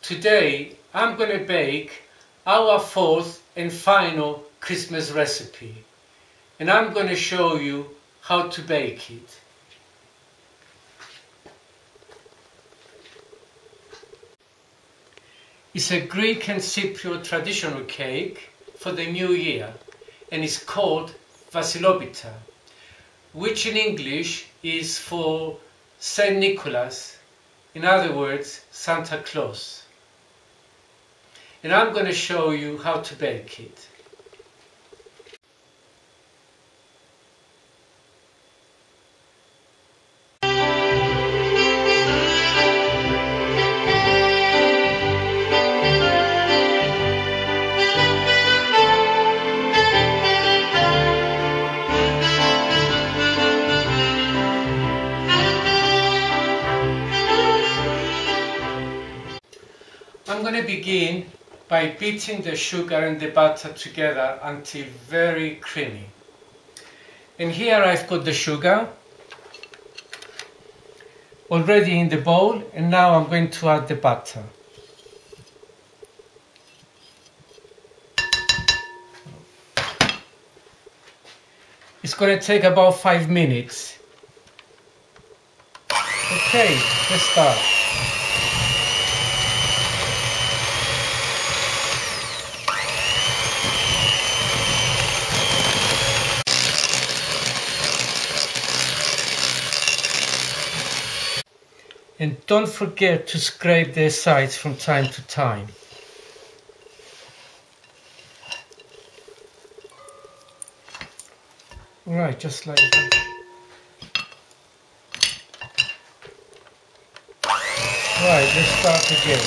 Today I'm going to bake our fourth and final Christmas recipe, and I'm going to show you how to bake it. It's a Greek and Cypriot traditional cake for the new year, and it's called Vasilopita, which in English is for Saint Nicholas, in other words, Santa Claus. And I'm going to show you how to bake it. I'm going to begin by beating the sugar and the butter together until very creamy. And here I've got the sugar already in the bowl, and now I'm going to add the butter. It's going to take about 5 minutes. Okay, let's start. And don't forget to scrape the sides from time to time. Alright, just like that. Right, let's start again.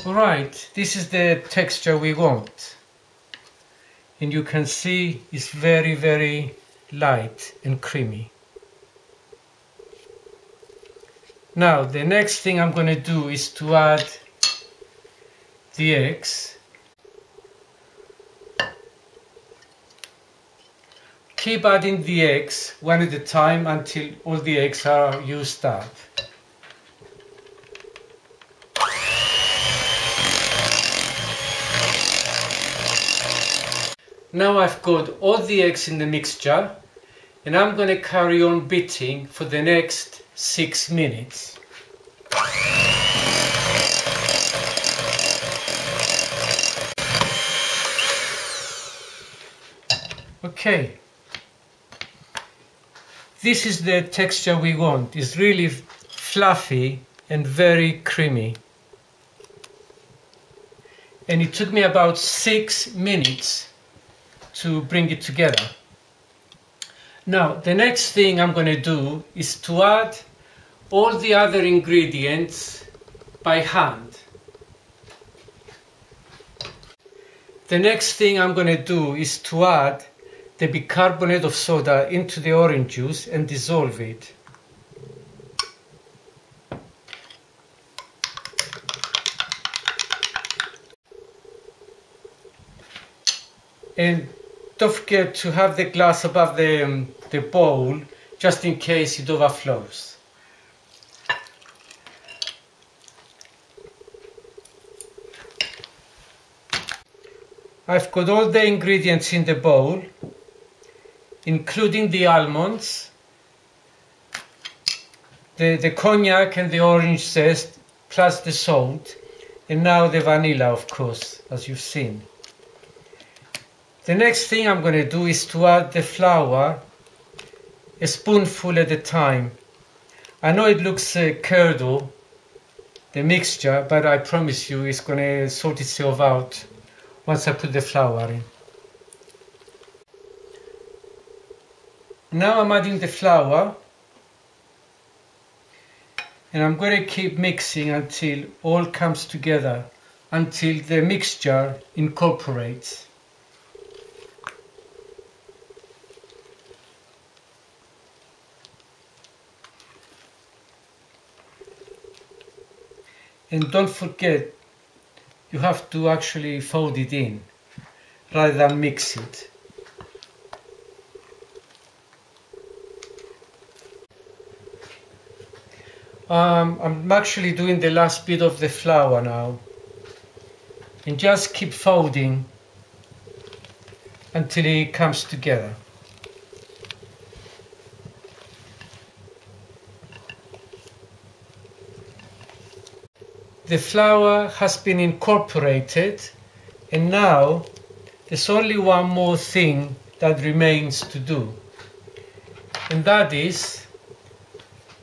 Alright, this is the texture we want. And you can see it's very, very light and creamy. Now the next thing I'm going to do is to add the eggs. Keep adding the eggs one at a time until all the eggs are used up. Now I've got all the eggs in the mixture, and I'm going to carry on beating for the next 6 minutes. Okay, this is the texture we want. It's really fluffy and very creamy. And it took me about 6 minutes to bring it together. Now the next thing I'm going to do is to add all the other ingredients by hand. The next thing I'm going to do is to add the bicarbonate of soda into the orange juice and dissolve it. And don't forget to have the glass above the bowl, just in case it overflows. I've got all the ingredients in the bowl, including the almonds, the cognac and the orange zest, plus the salt, and now the vanilla, of course, as you've seen. The next thing I'm going to do is to add the flour, a spoonful at a time. I know it looks curdle, the mixture, but I promise you it's going to sort itself out once I put the flour in. Now I'm adding the flour, and I'm going to keep mixing until all comes together, until the mixture incorporates. And don't forget, you have to actually fold it in rather than mix it. I'm actually doing the last bit of the flour now, and just keep folding until it comes together. The flour has been incorporated, and now there's only one more thing that remains to do, and that is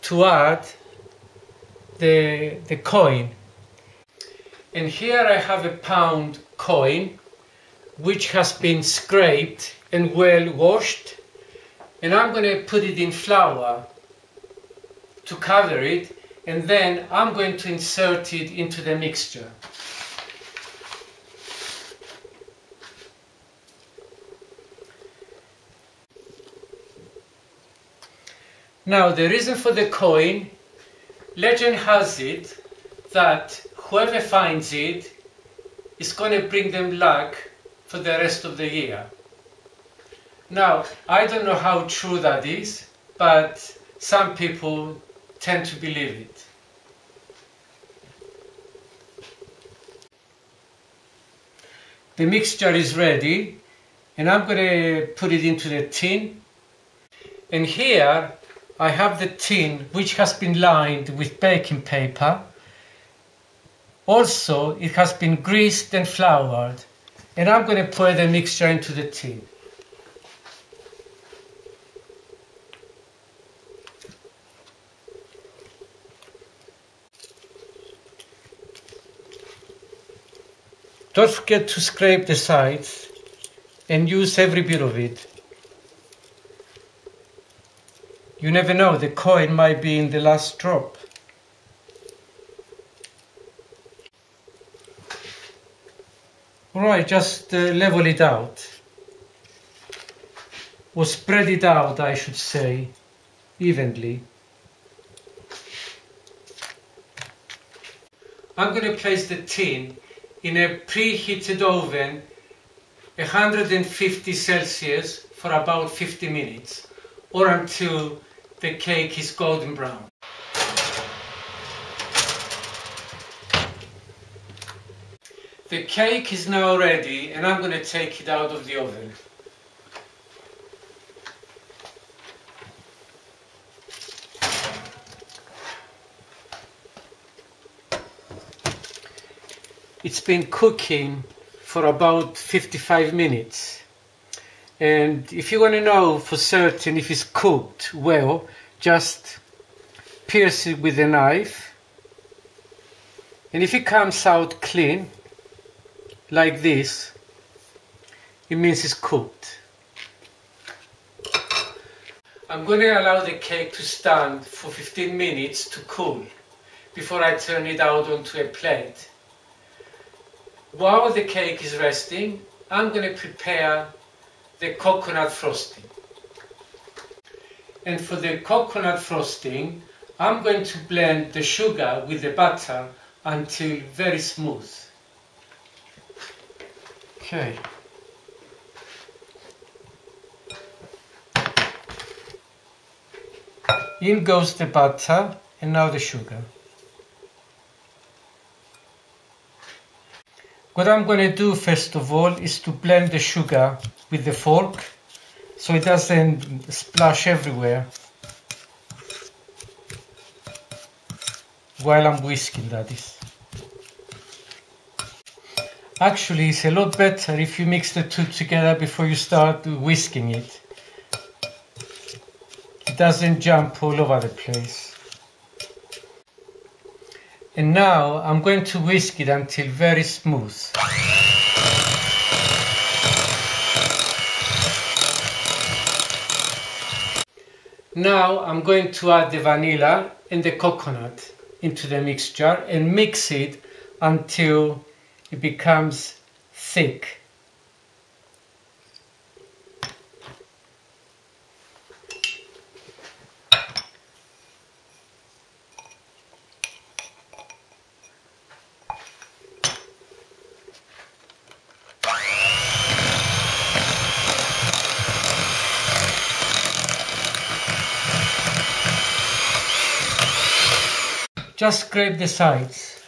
to add the coin. And here I have a pound coin which has been scraped and well washed, and I'm going to put it in flour to cover it, and then I'm going to insert it into the mixture. Now, the reason for the coin, legend has it that whoever finds it is going to bring them luck for the rest of the year. Now, I don't know how true that is, but some people tend to believe it. The mixture is ready, and I'm going to put it into the tin. And here I have the tin which has been lined with baking paper. Also, it has been greased and floured, and I'm going to pour the mixture into the tin. Don't forget to scrape the sides and use every bit of it. You never know, the coin might be in the last drop. Alright, just level it out, or spread it out, I should say, evenly. I'm going to place the tin in a preheated oven, 150 Celsius, for about 50 minutes, or until the cake is golden brown. The cake is now ready, and I'm going to take it out of the oven. It's been cooking for about 55 minutes. And if you want to know for certain if it's cooked well, just pierce it with a knife. And if it comes out clean, like this, it means it's cooked. I'm going to allow the cake to stand for 15 minutes to cool before I turn it out onto a plate. While the cake is resting, I'm going to prepare the coconut frosting. And for the coconut frosting, I'm going to blend the sugar with the butter until very smooth. Okay. In goes the butter, and now the sugar. What I'm going to do first of all is to blend the sugar with the fork so it doesn't splash everywhere while I'm whisking, that is. Actually, it's a lot better if you mix the two together before you start whisking it. It doesn't jump all over the place. And now I'm going to whisk it until very smooth. Now I'm going to add the vanilla and the coconut into the mixture and mix it until it becomes thick. just scrape the sides.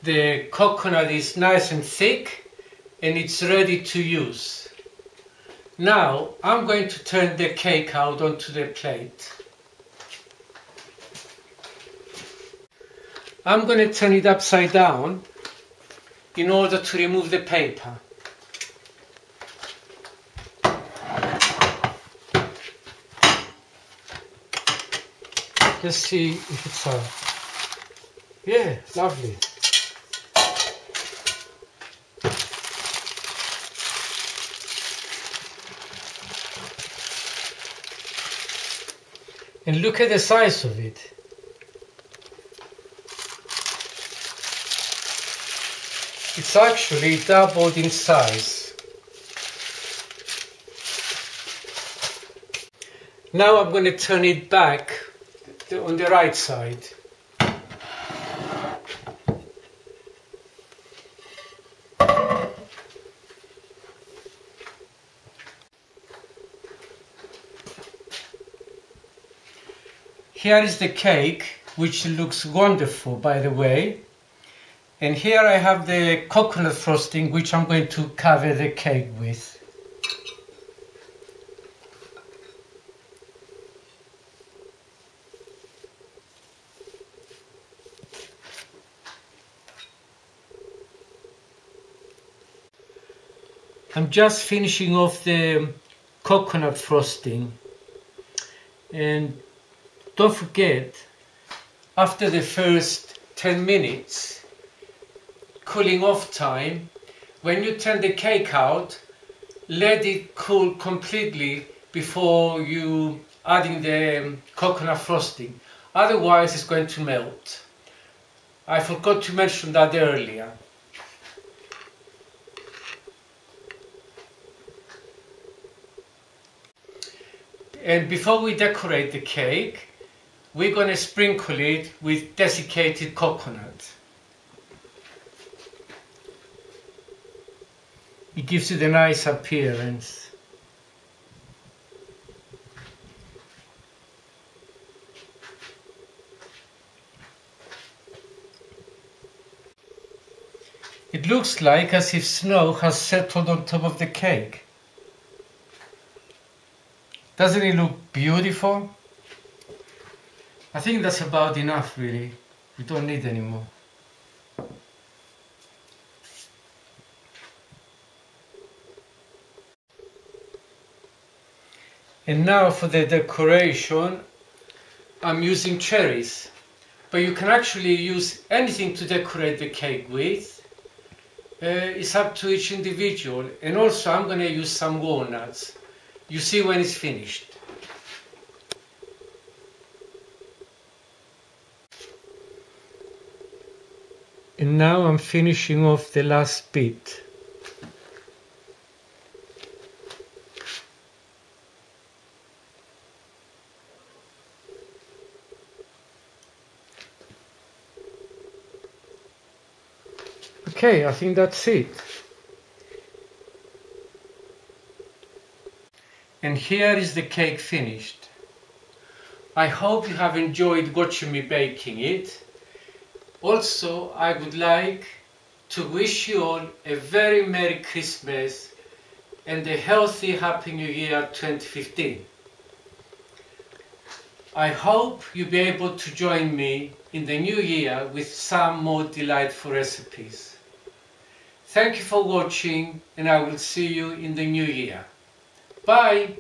The coconut is nice and thick and it's ready to use. Now I'm going to turn the cake out onto the plate. I'm going to turn it upside down in order to remove the paper. Let's see if it's out. Yeah, lovely. And look at the size of it. It's actually doubled in size. Now I'm going to turn it back on the right side. Here is the cake, which looks wonderful, by the way. And here I have the coconut frosting, which I'm going to cover the cake with. I'm just finishing off the coconut frosting. And don't forget, after the first 10 minutes, cooling off time, when you turn the cake out, let it cool completely before you adding the coconut frosting. Otherwise, it's going to melt. I forgot to mention that earlier. And before we decorate the cake, we're going to sprinkle it with desiccated coconut. It gives it a nice appearance. It looks like as if snow has settled on top of the cake. Doesn't it look beautiful? I think that's about enough, really. We don't need any more. And now for the decoration, I'm using cherries. But you can actually use anything to decorate the cake with. It's up to each individual. And also I'm going to use some walnuts. You see when it's finished. And now I'm finishing off the last bit. Okay, I think that's it. And here is the cake finished. I hope you have enjoyed watching me baking it. Also, I would like to wish you all a very Merry Christmas and a healthy Happy New Year 2015. I hope you'll be able to join me in the new year with some more delightful recipes. Thank you for watching, and I will see you in the new year. Bye!